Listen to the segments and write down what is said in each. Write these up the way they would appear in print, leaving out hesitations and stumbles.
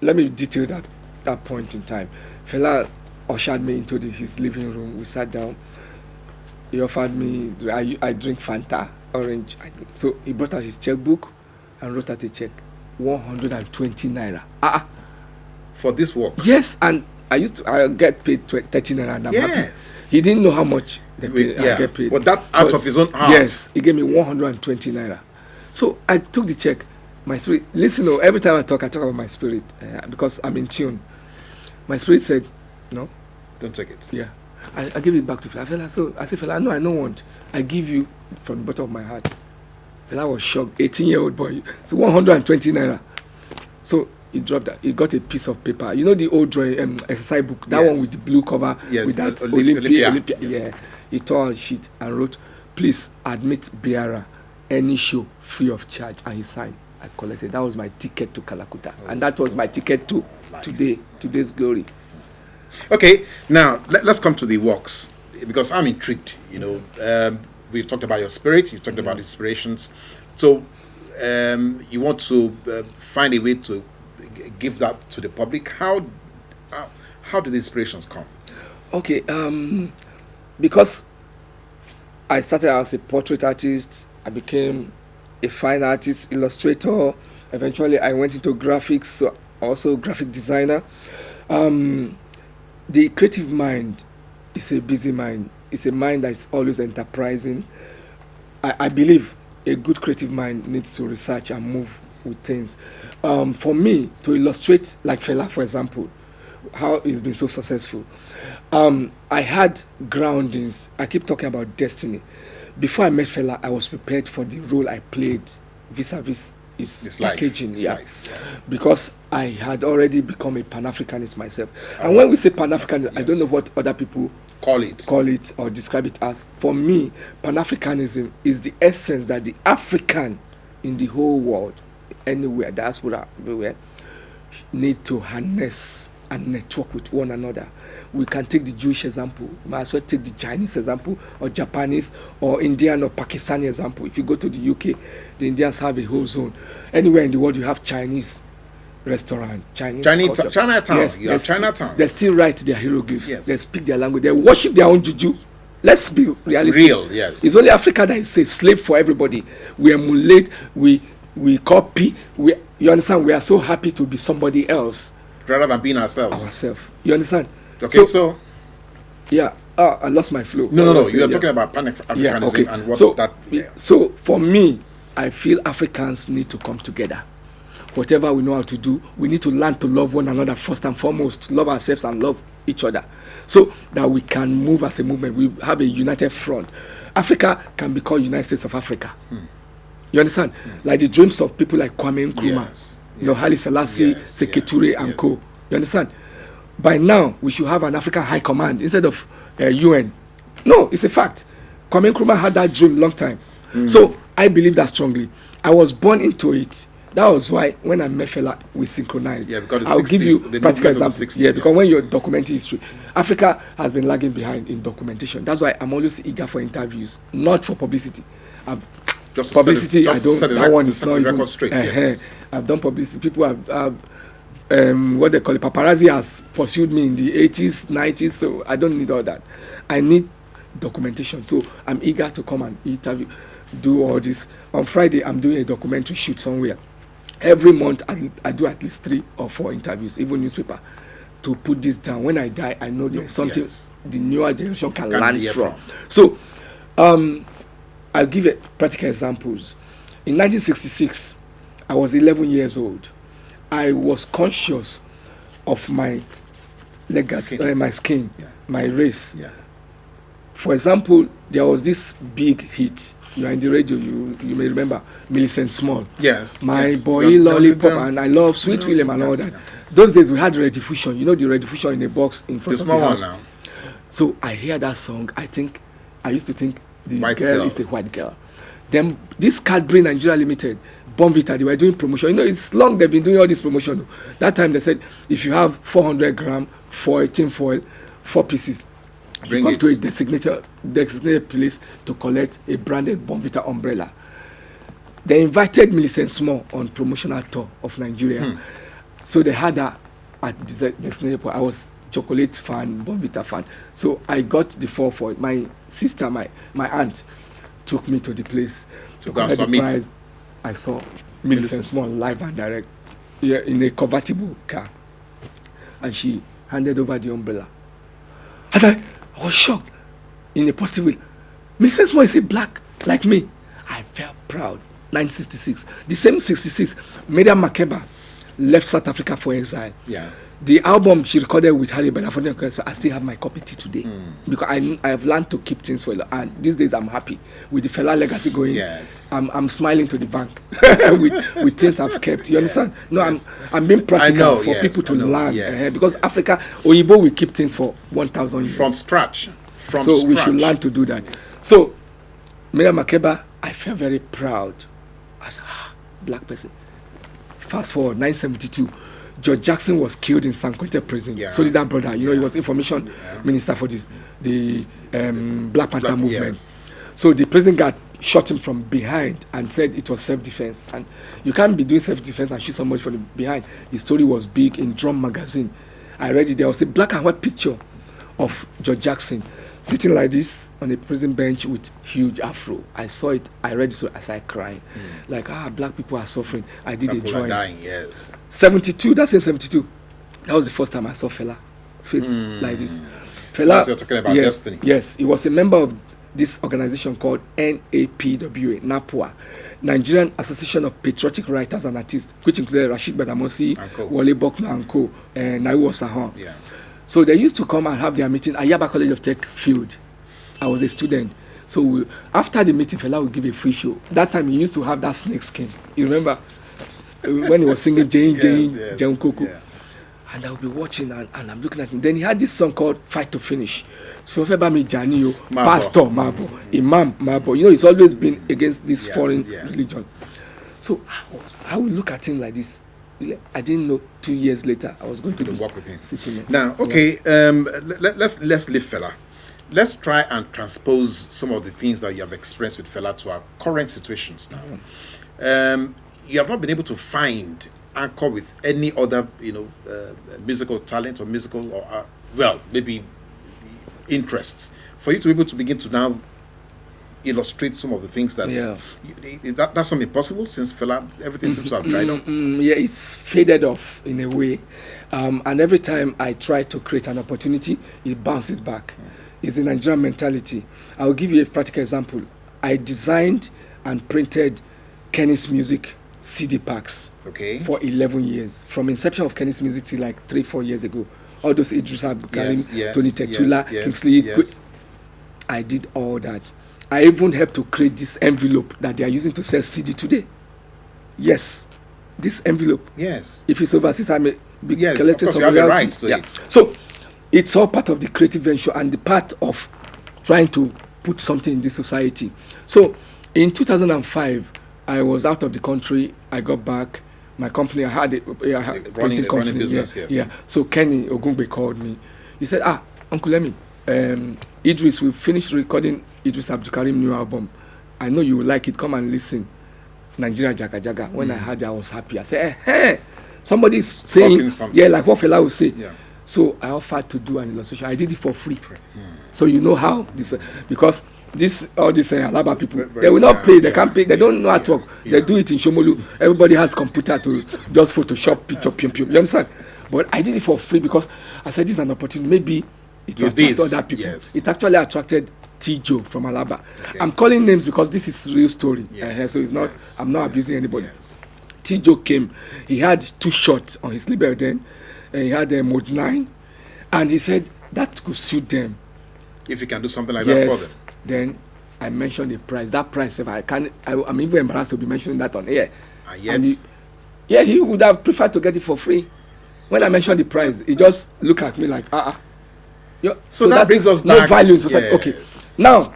let me detail that point in time. Fela ushered me into his living room. We sat down. He offered me, I drink Fanta, orange. So he brought out his checkbook and wrote out a check, 120 naira. For this work? Yes, and I get paid 30 naira, and I'm happy. He didn't know how much I get paid. But that out of his own heart. Yes, he gave me 120 naira. So I took the check. My spirit, listen, every time I talk about my spirit because I'm in tune. My spirit said, no. Don't take it. Yeah. I gave it back to Fela. So I said, Fela, no, I don't want. I give you from the bottom of my heart. Fela was shocked. 18-year-old boy. So 120 naira. So he dropped that. He got a piece of paper. You know the old drawing exercise book? That one with the blue cover with that Olympia. Yes. Yeah. He tore a sheet and wrote, please admit bearer any show free of charge. And he signed. I collected. That was my ticket to Kalakuta. And that was my ticket to today's glory. Okay, now let's come to the works, because I'm intrigued. We've talked about your spirit, you've talked about inspirations. So you want to find a way to give that to the public. How do the inspirations come? Okay, because I started as a portrait artist, I became a fine artist, illustrator. Eventually, I went into graphics, so also graphic designer. The creative mind is a busy mind. It's a mind that is always enterprising. I believe a good creative mind needs to research and move with things. For me, to illustrate, like Fela, for example, how he's been so successful, I had groundings. I keep talking about destiny. Before I met Fela, I was prepared for the role I played vis-a-vis his packaging. Because I had already become a Pan-Africanist myself. And when we say Pan-Africanist, I don't know what other people call it or describe it as. For me, Pan-Africanism is the essence that the African in the whole world, anywhere, diaspora, everywhere, need to harness and network with one another. We can take the Jewish example. We might as well take the Chinese example, or Japanese, or Indian or Pakistani example. If you go to the UK, the Indians have a whole zone. Anywhere in the world, you have Chinese restaurant, Chinatown. Yes, you have Chinatown. They still write their hieroglyphs. Yes. They speak their language. They worship their own juju. Let's be realistic. Yes. It's only Africa that is a slave for everybody. We emulate, we copy. You understand? We are so happy to be somebody else rather than being ourselves. You understand? Okay, so yeah. I lost my flow. No. You are talking about Pan-Africanism and what that. Yeah. So for me, I feel Africans need to come together. Whatever we know how to do, we need to learn to love one another first and foremost, love ourselves and love each other, so that we can move as a movement. We have a united front. Africa can be called United States of Africa. You understand? Like the dreams of people like Kwame Nkrumah, Haile Selassie, Seketure and co. You understand? By now, we should have an African High Command instead of UN. No, it's a fact. Kwame Nkrumah had that dream long time. So I believe that strongly. I was born into it. That was why when I met Fela, we synchronized. Yeah, because I'll give you practical example. Because when you're documenting history, Africa has been lagging behind in documentation. That's why I'm always eager for interviews, not for publicity. Publicity, I don't. That one is not even. I've done publicity. People have what they call it, paparazzi has pursued me in the 80s, 90s. So I don't need all that. I need documentation. So I'm eager to come and interview, do all this. On Friday, I'm doing a documentary shoot somewhere. Every month, I do at least 3 or 4 interviews, even newspaper, to put this down. When I die, I know there's something the newer generation can learn from. So, I'll give you practical examples. In 1966, I was 11 years old. I was conscious of my legacy, my skin, my race. For example, there was this big hit. You are in the radio, you may remember Millicent Small. My boy Lollipop, and I love Sweet William and all that. Those days we had rediffusion. You know the rediffusion in a box in front of the house. Now. So I hear that song. I used to think the girl is a white girl. Then this Cadbury Nigeria Limited, Bonvita, they were doing promotion. You know, it's long they've been doing all this promotion. That time they said if you have 400 gram foil, tin foil, 4 pieces. You come to a designated place to collect a branded Bonvita umbrella. They invited Millicent Small on promotional tour of Nigeria. So they had that at Destination Point. I was chocolate fan, Bonvita fan. So I got the 4 for it. My sister, my aunt, took me to the place to collect the prize. I saw Millicent Small live and direct, in a convertible car, and she handed over the umbrella. And I was shocked in a positive way. Millicent Small is a black like me. I felt proud. 1966, the same 66, Miriam Makeba left South Africa for exile. Yeah. The album she recorded with Harry Belafonte, so I still have my copy today because I have learned to keep things for, and these days I'm happy with the Fela legacy going. Yes. I'm smiling to the bank with things I've kept. You understand? No, I'm being practical for people to learn because Africa, Oyibo will keep things for 1,000 years from scratch. We should learn to do that. So, Miriam Makeba, I felt very proud as a black person. Fast forward, 1972. George Jackson was killed in San Quentin prison. Solidar brother, he was information minister for the Black Panther movement. Yes. So the prison guard shot him from behind and said it was self-defense. And you can't be doing self-defense and shoot somebody from behind. The story was big in Drum magazine. I read it. There was a black and white picture of George Jackson sitting like this on a prison bench with huge afro. I saw it. I read it, so I started crying. Like, black people are suffering. I did black a drawing. Dying, yes. 72, that same 72. That was the first time I saw Fela face like this. Fela, so you're talking about Destiny. Yes, he was a member of this organization called NAPWA, NAPWA, Nigerian Association of Patriotic Writers and Artists, which included Rashid Badamosi, Wale Bokna and Co, and Naiwo Sahan. Yeah. So they used to come and have their meeting at Yaba College of Tech Field. I was a student. So after the meeting, Fela would give a free show. That time he used to have that snake skin. You remember? When he was singing Jane Koko. Yeah. And I would be watching and I'm looking at him. Then he had this song called Fight to Finish. So Febami Janio, Pastor Mabo, Imam Mabo. He's always been against this foreign religion. So I would look at him like this. I didn't know 2 years later I was going to work with him. Sitting now, okay, let's leave Fela. Let's try and transpose some of the things that you have experienced with Fela to our current situations now. You have not been able to find anchor with any other, musical talent or musical or maybe interests for you to be able to begin to now illustrate some of the things that that's something possible since Fela everything seems to have dried up. It's faded off in a way, and every time I try to create an opportunity, it bounces back. It's the Nigerian mentality. I will give you a practical example. I designed and printed Kenny's Music CD packs for 11 years, from inception of Kenny's Music to like 3-4 years ago. All those Idris Abdulkarim, Tony Tetula, Kingsley. I did all that. I even helped to create this envelope that they are using to sell CD today. Yes, this envelope. Yes. If it's overseas, I may be of collecting course, some you have the rights to it. So it's all part of the creative venture and the part of trying to put something in this society. So in 2005, I was out of the country. I got back. My company, I had a printing company. Business, yes. So Kenny Ogungbe called me. He said, Uncle Lemi, Idris, we finished recording Idris Abdulkarim new album. I know you will like it. Come and listen. Nigeria Jaga Jaga. When I heard it, I was happy. I said, hey, somebody's saying, like what Fela will say. Yeah. So I offered to do an illustration. I did it for free. So you know how this, because all these Alaba people, they will not pay. They can't pay. They don't know how to work. They do it in Shomolu. Everybody has computer to just Photoshop picture. You understand? But I did it for free because I said this is an opportunity. Maybe it will attract other people. Yes. It actually attracted Tijo from Alaba. Okay. I'm calling names because this is real story. So it's not. I'm not abusing anybody. Tijo came. He had 2 shots on his label then. He had a Mode 9, and he said that could suit them. If you can do something like that for them. Then I mentioned the price. That price, I'm even embarrassed to be mentioning that on air. And he would have preferred to get it for free. When I mentioned the price, he just looked at me like, So that brings us no back. No value. So like, okay. Now,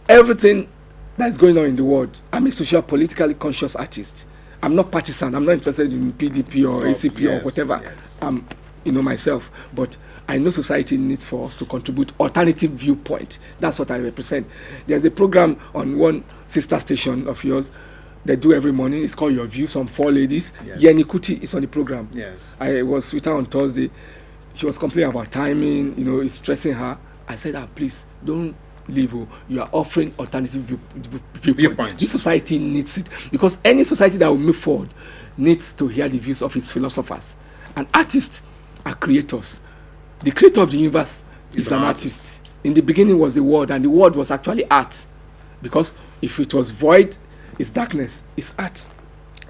everything that's going on in the world, I'm a social, politically conscious artist. I'm not partisan. I'm not interested in PDP or ACP or whatever. I'm, myself. But I know society needs for us to contribute alternative viewpoint. That's what I represent. There's a program on one sister station of yours, they do every morning. It's called Your View. Some 4 ladies. Yes. Yeni Kuti is on the program. Yes. I was with her on Thursday. She was complaining about timing. It's stressing her. I said, please don't leave. You are offering alternative viewpoint. This society needs it, because any society that will move forward needs to hear the views of its philosophers. And artists are creators. The creator of the universe is an artist. In the beginning was the word, and the word was actually art. Because if it was void, it's darkness, it's art.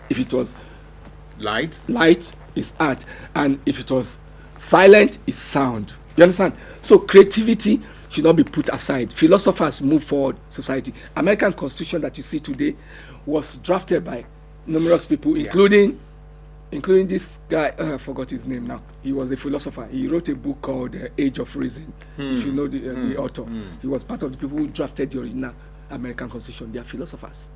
If it was light, it's art. And if it was silent, it's sound. You understand? So creativity should not be put aside. Philosophers move forward society. American Constitution that you see today was drafted by numerous people, including this guy. I forgot his name now. He was a philosopher. He wrote a book called Age of Reason. If you know the author, he was part of the people who drafted the original American Constitution. They are philosophers.